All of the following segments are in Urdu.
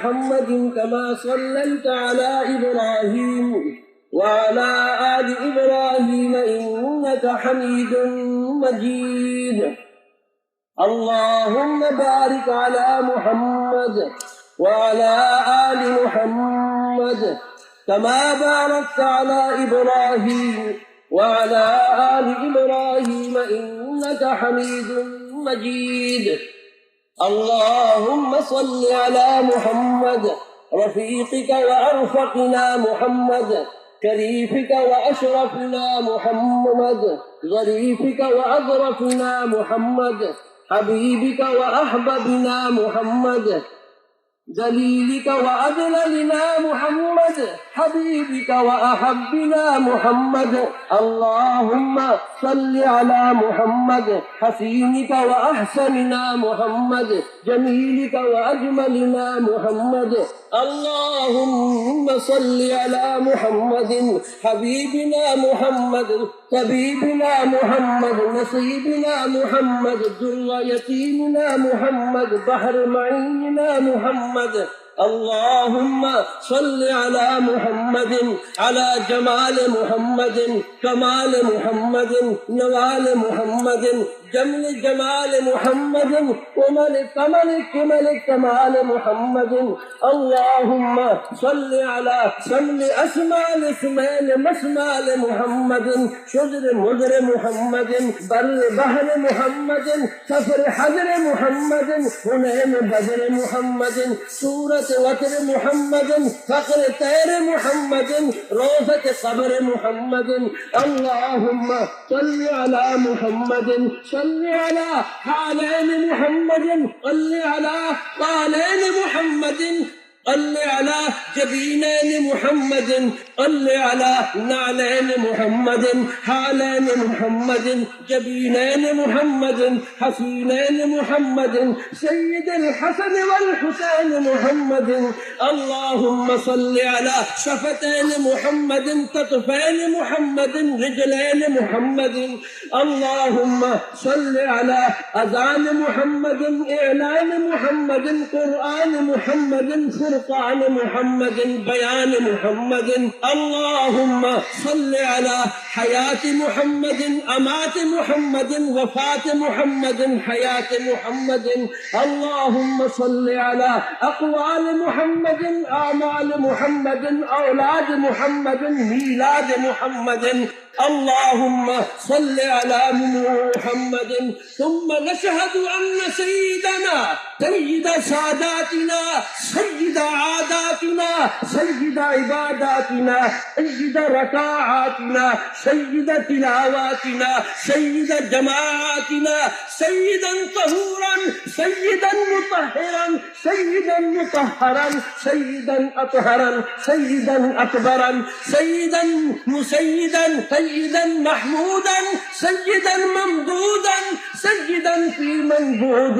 محمد كما صليت على إبراهيم وعلى آل إبراهيم إنك حميد مجيد. اللهم بارك على محمد وعلى آل محمد كما باركت على إبراهيم وعلى آل إبراهيم إنك حميد مجيد. اللهم صل على محمد رفيقك وأرفقنا محمد شريفك وأشرفنا محمد ظريفك وأظرفنا محمد حبيبك وأحببنا محمد ذليلك وأذللنا محمد حبيبك وأحبنا محمد. اللهم صل على محمد حسينك وأحسننا محمد جميلك وأجملنا محمد. اللهم صل على محمد حبيبنا محمد طبيبنا محمد نصيبنا محمد در يتيمنا محمد بحر معيننا محمد. اللهم صل على محمد على جمال محمد كمال محمد نوال محمد جمل جمال محمد وملك ملك كمال محمد. اللهم صل على سمل أسماء الاسمين مسمى محمد شجر مجر محمد بر بحر محمد سفر حجر محمد هنين بدر محمد سورة وتر محمد فقر تير محمد روزة قبر محمد. اللهم صل على محمد صل على حالين محمد صل على قالين محمد صل على جبينين محمد صل على نعلين محمد حالين محمد جبينين محمد حسينين محمد سيد الحسن والحسين محمد. اللهم صل على شفتين محمد كتفين محمد رجلين محمد. اللهم صل على أذان محمد إعلان محمد قرآن محمد فرقان محمد بيان محمد. اللهم صل على حياة محمد أمات محمد وفاة محمد حياة محمد. اللهم صل على أقوال محمد أعمال محمد أولاد محمد ميلاد محمد. اللهم صل على محمد. ثم نشهد أن سيدنا سيد ساداتنا سيد عاداتنا سيد عباداتنا سيد ركاعاتنا سيد تلاواتنا سيد جماعاتنا سيدا طهورا سيدا مطهرا سيدا مطهرا سيدا أطهرا سيدا أكبرا سيدا مسيدا سيدا محمودا سيدا ممدودا سيدا في منبود.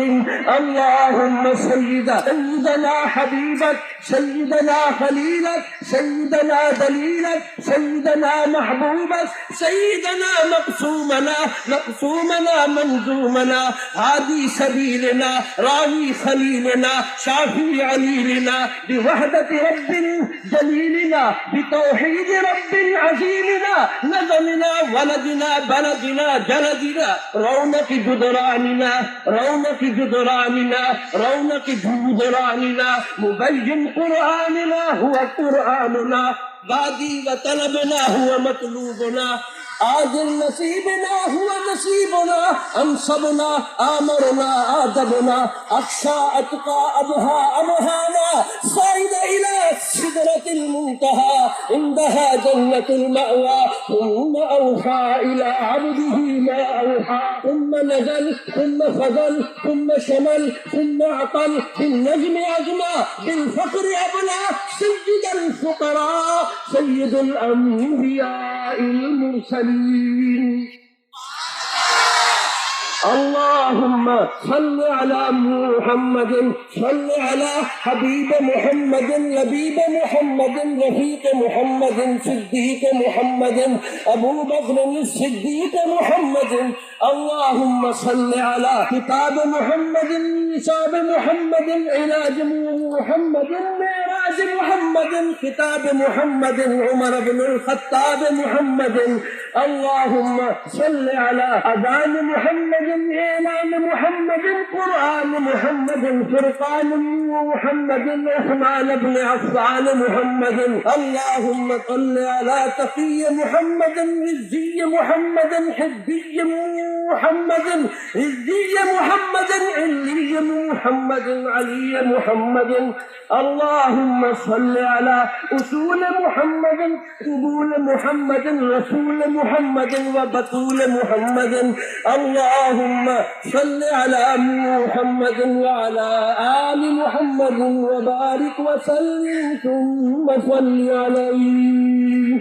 اللهم سيدنا حبيبك سيدنا خليلك سيدنا دليلك سيدنا محبوبك سيدنا مقسومنا منزومنا هادي سبيلنا راوي خليلنا شافي عليلنا بوحدة رب جليلنا بتوحيد رب عزيمنا نظمنا ولدنا بلدنا جلدنا رونق جدراننا رونق جدراننا رونق جدراننا مبين قرآننا هو قرآننا بادي وطلبنا هو مطلوبنا عاجل نصيبنا هو نصيبنا أنصبنا آمرنا آدبنا أخشى أتقى أبها أمهانا صعد إلى سدرة المنتهى عندها جنة المأوى ثم أوحى إلى عبده ما أوحى ثم نزل ثم فضل ثم شمل ثم عقل بالنجم أجمع بالفقر أبلى سيد الفقراء سيد الأنبياء المرسلين. اللهم صل على محمد، صل على حبيب محمد، لبيب محمد، رفيق محمد، صديق محمد، أبو بكر الصديق محمد. اللهم صل على كتاب محمد، نصاب محمد، علاج محمد، معراج محمد، كتاب محمد، عمر بن الخطاب محمد. اللهم صل على أذان محمد، إعلان محمد، قرآن محمد، فرقان محمد، عثمان بن عفان محمد. اللهم صل على تقي محمد، عزي محمد، حبي محمد، عزي محمد، علي محمد، علي محمد. اللهم صل على أصول محمد، قبول محمد، رسول محمد، وبطول محمد. اللهم صل على محمد وعلى آل محمد وبارك وسلم ثم صل عليه.